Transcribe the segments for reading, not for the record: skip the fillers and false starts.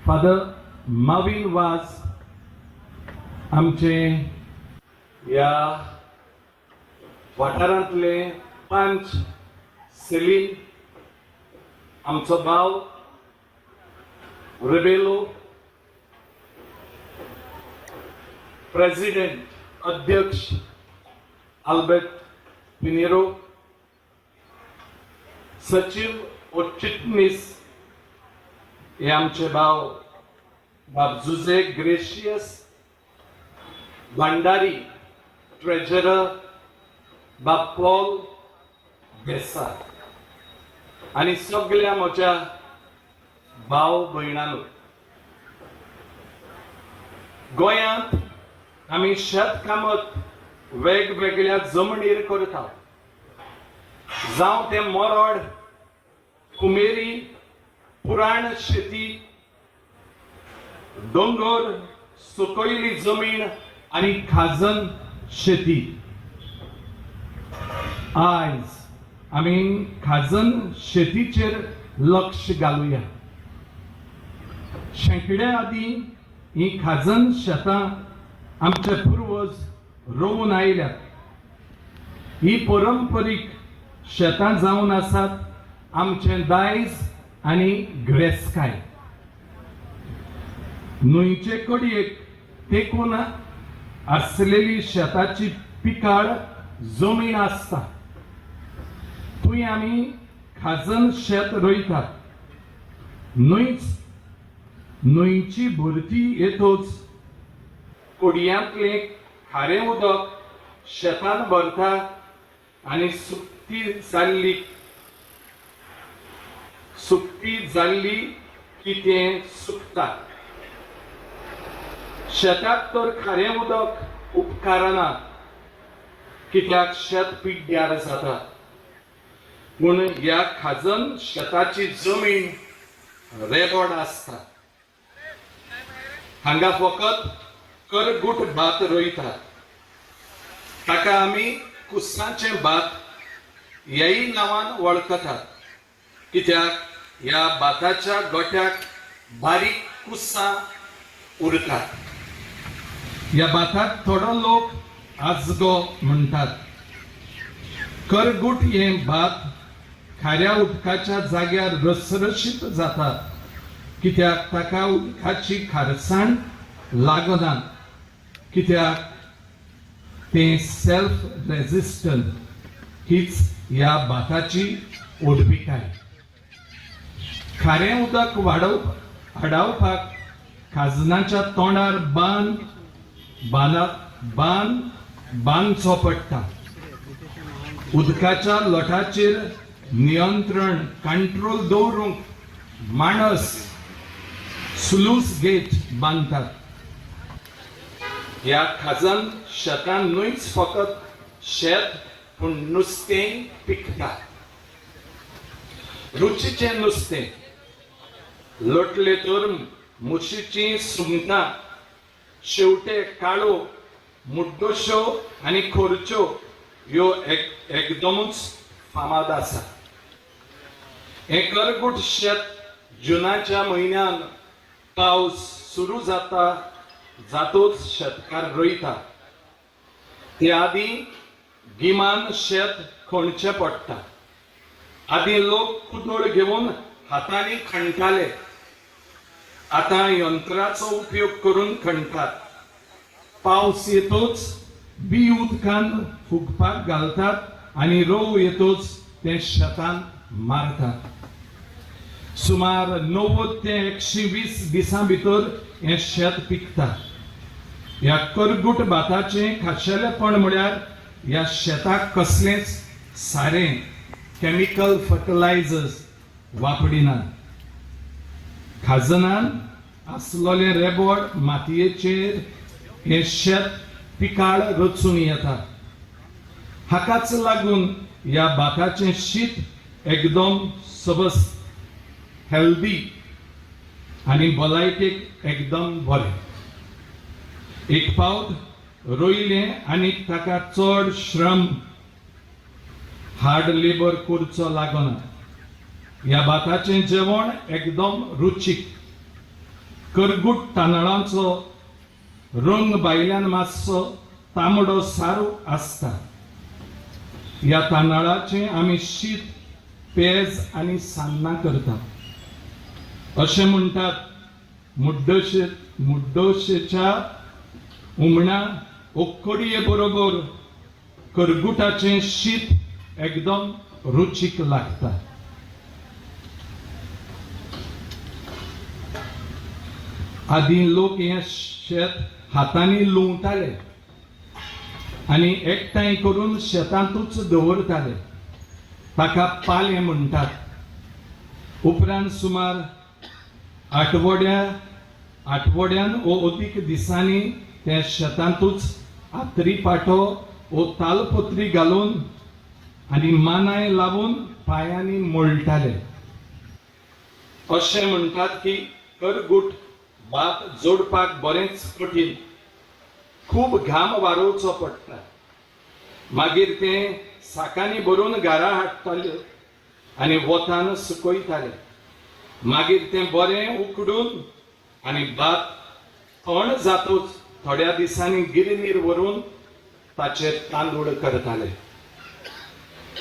Father Mauvin वाज आमचे या वाठारांतले पंच सेलीम, आमचो भाव रेबेलो, प्रेसिडेंट अध्यक्ष अल्बर्ट पिनेरो, सचिव व चिटणीस हे आमचे भाव बाब जुजे ग्रेशियस, भंडारी ट्रेजरर बाब पॉल देसाय आणि सगळ्या म्हज्या भाव भयणांनो, गोंयांत आमी शेतकामत वेगवेगळ्या जमनीर करता, जावं ते मोरोड, कुमेरी, पुराण शेती, दोंगर, सुकयली जमीन आणि खाजन शेती. आज आमी खाजन शेतीचेर लक्ष घालुया. शेंकड्या आदीं ही खाजन शेतां आमचे पुर्वज रोवून आयल्यात. ही पारंपरीक शेतां जावन आसात आमचे दायज आनी ग्रेसकाय. न्हंयचे कडयेक तेंकून आसलेली शेताची पिकाळ जमीन आसता. थंय आमी खाजन शेत रोयतात. न्हंयची भरती येतोच कडयांतलें खारें उदक शेतांत भरता आनी सुकती जाल्ली की तें सुकता. शेताक तर खारें उदक उपकारना, कित्याक शेत पिड्ड्यार जाता. पूण ह्या खाजन शेताची जमीन रेबोड आसता. हांगा फकत करगूट भात रोयतात. ताका आमी कुसाचें भात ह्याय नांवान वळखतात, कित्याक ह्या भाताच्या गोट्याक बारीक कुसां उरतात. ह्या भाताक थोडो लोक आजगो म्हणटात. करगूट हे भात खाऱ्या उदकाच्या जाग्यार रसरशीत जाता, कित्याक ताका उदकाची खारसाण लागना, कित्याक तें सेल्फ रेजिस्टंट. हीच ह्या भाताची ओडबिकाय. खारें उदक हाडवपाक खाजनाच्या तोंडार बांदचो पडटा. उदकाच्या लोटाचेर नियंत्रण कंट्रोल दवरूंक माणस स्लूस गेट बांदतात. ह्या खाजन शेतान न्हूच फकत शेत पूण नुस्तें पिकता. रुचीचें नुस्तें, लोटले तर मुशीचीं सुंगटां, शेवटे काळो, मुड्डोश्यो आनी खोर्च्यो ह्यो एकदमूच फामाद आसा. हे करगूट शेत जुनाच्या म्हयन्यान पावस सुरू जातोच शेतकार रोयता. ते आदीं गिमान शेत खणचें पडटा. आदीं लोक कुदळ घेवन हातांनी खणटाले. आतां यंत्राचो उपयोग करून खणटात. पावस येतोच बी उदकांत फुगपाक घालतात आनी रोव येतोच ते शेतांत मारतात. सुमार 90 ते 120 दिसां भितर हें शेत पिकता. ह्या करगूट भाताचें खाशेलेपण म्हळ्यार ह्या शेताक कसलेंच सारें, केमिकल फर्टिलायझर्स वापरिनात. खाजनान आसलोले रेबोड मातयेचेर हें शेत पिकाळ रचून येता. हाकाच लागून ह्या भाताचें शीत एकदम सबस, हेल्दी आनी भलायकेक एकदम बरें. एक फावट रोयलें आनी ताका चड श्रम, हार्ड लेबर करचो लागना. ह्या भाताचें जेवण एकदम रुचीक. करगूट तांदळाचो रंग भायल्यान मातसो तांबडो सारू आसता. ह्या तांदळाचे आमी शीत, पेज आनी सान्नां करतात. अशें म्हणटात मुड्डोशेच्या हुमणा उकडये बरोबर करगुटाचें शीत एकदम रुचीक लागता. आदीं लोक हें शेत हातांनी लुंवताले आनी एकठांय करून शेतांतूच दवरताले. ताका पाले म्हणटात. उपरांत सुमार आठवड्यान वो अदीक दिसांनी ते शेतांतूच आतरी पाटो वो तालपत्री घालून आनी मानाय लावून पायांनी मळटाले. अशें म्हणटात की करगूट भात जोडपाक बरेंच कठीण. खूब घाम वारोवचो पडटा. मागीर ते साकांनी भरून घरा हाडटाले आनी वतान सुकयताले. मागीर ते बरें उकडून आनी भात थंड जातूच थोड्या दिसांनी गिरणीर व्हरून ताचे तांदूळ करताले.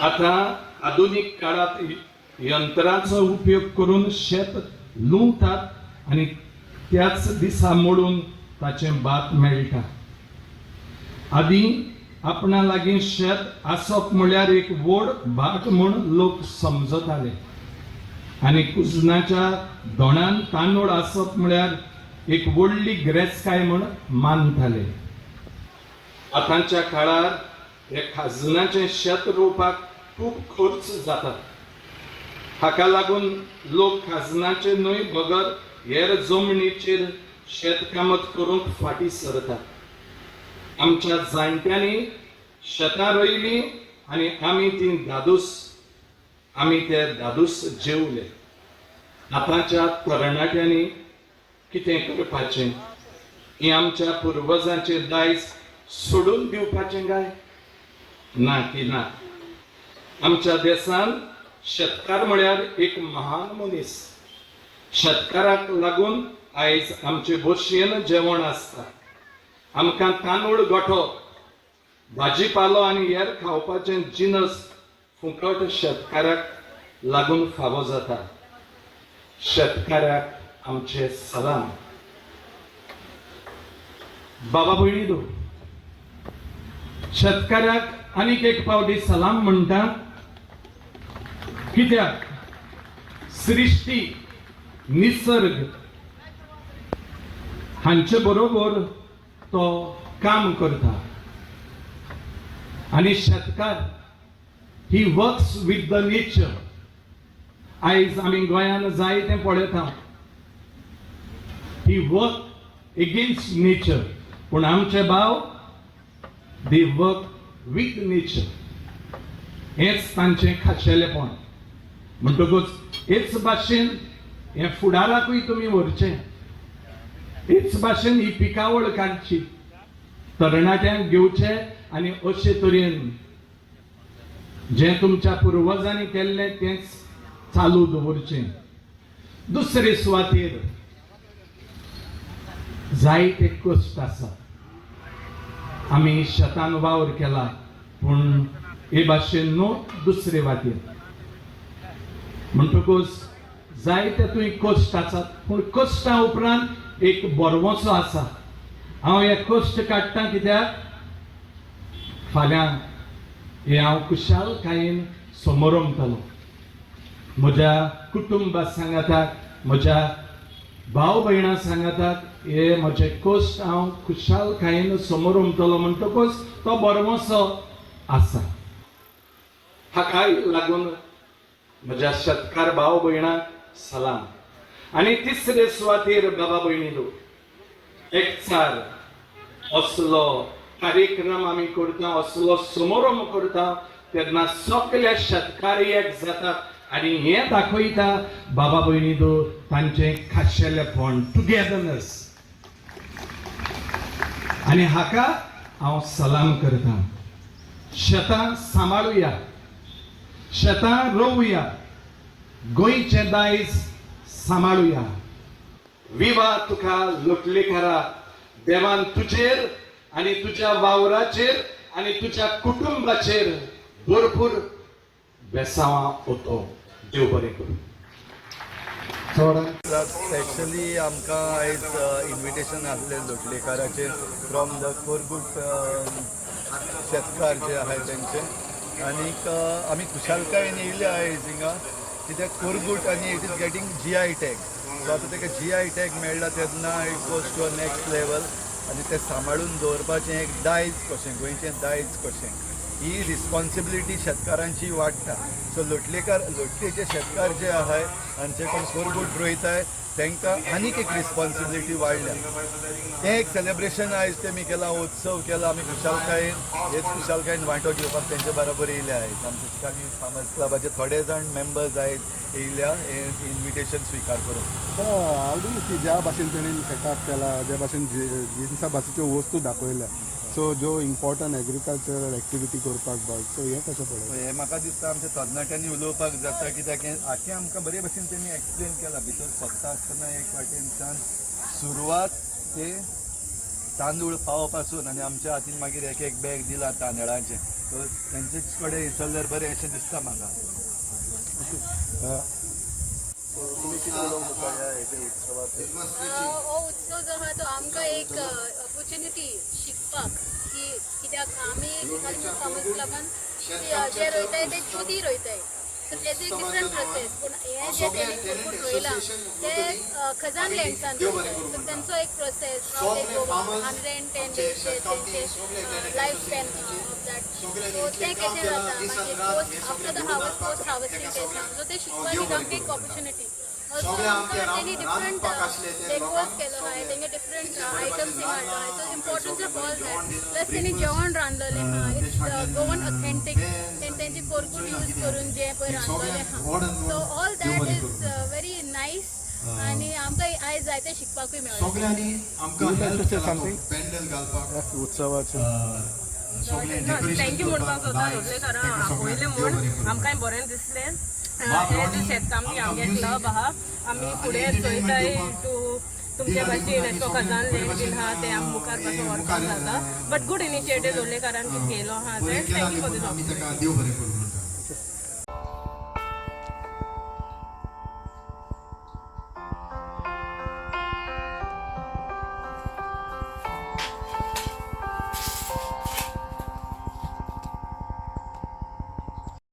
आतां आधुनीक काळांत यंत्रांचो उपयोग करून शेत लुंवतात आनी त्याच दिसा मळून ताचें भात मेळटा. आदीं आपणा लागीं शेत आसप म्हळ्यार एक व्हड भाग म्हूण लोक समजताले आनी कुजनाच्या दोणान तांदूळ आसप म्हळ्यार एक व्हडली गिरेस्तकाय म्हूण मानताले. आतांच्या काळार हे खाजनाचें शेत रोवपाक खूब खर्च जाता. हाका लागून लोक खाजनाचे न्हय बगर हेर जमनीचेर शेतकामत करूंक फाटीं सरतात. आमच्या जाणट्यांनी शेतां रोयलीं आनी आमी ते दादूस जेवले. आतांच्या तरणाट्यांनी कितें करपाचें? ही आमच्या पुर्वजांचें दायज सोडून दिवपाचें काय? ना की ना. आमच्या देशांत शेतकार म्हळ्यार एक महान मनीस. शेतकाराक लागून आयज आमचे बशेन जेवण आसता. आमकां तांदूळ गोठो, भाजीपालो आनी हेर खावपाचे जिनस फुकट शेतकाराक लागून फावो जाता. शेतकाराक आमचे सलाम. बाबा भयणीनो, शेतकाराक आनीक एक फावटी सलाम म्हणटा. कित्याक सृष्टी, निसर्ग हांचे बरोबर तो काम करता आनी शेतकार he works with the nature. आयज आमी गोंयान जायते पळयता ही वर्क एगेन्स्ट नेचर, पूण आमचे भाव दे वर्क विथ नेचर. हेच तांचें खाशेलेपण. म्हणटकूच हेच भाशेन हे फुडाराकूय तुमी व्हरचें. हेच भाशेन ही पिकावळ काडची, तरणाट्यांक घेवचे आनी अशे तरेन जें तुमच्या पुर्वजांनी केल्लें तेंच चालू दवरचें. दुसरे सुवातेर जायते कश्ट आसा. आमी शेतान वावर केला, पूण हे भाशेन न्हू दुसरे वाटेर. म्हणटकूच जायते थंय कश्ट आसात, पूण कश्टा उपरांत एक बरवोसो आसा. हांव हे कश्ट काडटा कित्याक फाल्यां हे हांव कुशालकायेन समोर रमतलो. म्हज्या कुटुंबा सांगाताक, म्हज्या भाव भयणां सांगाताक हे म्हजे कश्ट हांव कुशालकायेन समोर रमतलो. म्हणटकूच तो बरवोसो आसा. हाकाय लागून म्हज्या शेतकार भाव भयणांक सलाम. आनी तिसरे सुवातेर बाबा भयणीनो, एकचार असलो कार्यक्रम आमी करता, असलो समारंभ करता तेन्ना सगळे शेतकार एक जातात आनी हें दाखयता बाबा भयणीनो तांचें खाशेलेपण, टुगेदरनेस. आनी हाका हांव सलाम करता. शेतां सांबाळुया, शेतां रोवुया, गोंयचें दायज सांबाळुया. विवा तुका लोटलेकारा. देवान तुझेर आणि तुझ्या वावराचेर आणि तुझ्या कुटुंबाचेर भरपूर बेसावा होतो. देव बरें करूं. स्पेशली आमकां आयज इन्विटेशन आसलें लोटलेकाराचें फ्रॉम द कोरगूट शेतकार जे आहाय तेंचे. आनीक आमी खुशालकायेन येयले आयज हिंगा कित्याक कोरगूट आनी it is getting GI tag. So आतां ताका GI टॅग मेळ्ळा तेन्ना it goes to a next level. आनी ते सांबाळून दवरपाचें एक दायज कशें, गोंयचें दायज कशें, ही रिस्पॉन्सिबिलिटी शेतकारांची वाडटा. सो लोटलेचे शेतकार जे आहाय आनी जे कोण कोरगूट रोयताय तांकां आनीक एक रिस्पॉन्सिबिलिटी वाडल्या. तें एक सेलेब्रेशन आयज तेमी केलां, उत्सव केला आमी खुशालकायेन. हेच खुशालकायेन वांटो घेवपाक तेंचे बरोबर येयले आयज. आमचे चिकागो फार्मर्स क्लबाचे थोडे जाण मेंबर्स आयज येयल्या हे इन्विटेशन स्विकार करून. आवडून की ज्या भाशेन तेणेन सेटअप केला, ज्या भाशेन जिनसा भाशेच्यो वस्तू दाखयल्या, सो ज्यो इम्पॉर्टंट एग्रीकल्चरल एक्टिविटी करपाक जाय, सो हें कशें पळय. हे म्हाका दिसता आमच्या तरणाट्यांनी उलोवपाक जाता कित्याक आख्खें आमकां बरे भशेन तेमी एक्सप्लेन केला. भितर फक्त आसतना एक वाटेनच्यान सुरवात ते तांदूळ पावपासून आनी आमच्या हातीन मागीर एक एक बॅग दिला तांदळाचें. सो तेंचे कडेन चल्ल्यार बरें अशें दिसता म्हाका. तुमी कितें उलोवंक मुखार ह्या उत्सवाक? हो उत्सव जो आहा तो आमकां एक ऑपॉर्च्युनिटी शिकपाक की कित्याक आमी फार्मर्स क्लबान जे रोयताय ते चुदी रोयताय. सो तेजो एक डिफरंट प्रोसेस. पूण हे जे तेणी कोरगूट रोयलां ते खजान लँड्सान रोयताय. सो तेंचो एक प्रोसेस हाव दे गो 110 days तेंचे life span of that. So तें कशें जाता मागीर post after the harvest post harvesting stage. So ते शिकपाक एक आमकां एक ऑपॉर्च्युनिटी. त्यांनी डिफरंट डेकोर्स केलो आहे, तेंगे डिफरंट आयटम्स थिंगा हाडलो आहे. So importance of all that. Plus तेणी जेवण रांदलेलें आहा, इट्स गोवन ऑथेंटीक. तेंची कोरगूट यूज करून जे पळय रांदलेलें आहा. So all that is very nice. आनी आमकां आयज जायतें शिकपाकूय मेळ्ळें. सगळ्यांनी आमकां हेल्प केला पॅन्डल घालपाक उत्सवाचें. थँक्यू म्हणपाक सोदता लोटलेकारां आपयलें म्हूण आमकांय बरें दिसलें. हे जे शेतकामती आमगे क्लब आहा आमी फुडें चोयताय टू तुमचे भाशेन एशको खजान लँड बीन आहा ते आमी मुखार पासून व्हरपाक जाता. बट गूड इनिशिएटीव लोटलेकारांनी केलो आहा ते. Thank you for this.